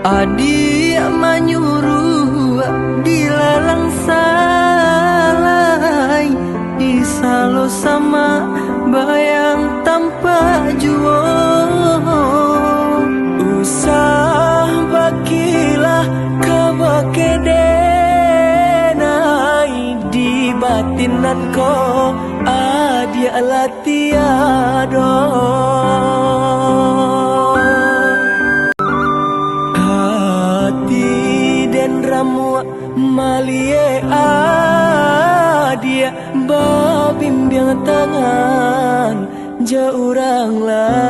Adi manyuruh dilarang salai isalo sama bayang tanpa juo. Usah bakilah kabakedenai di batinan ko adi alatiado. Ramu malie adia babimbiang tangan jauh orang lah.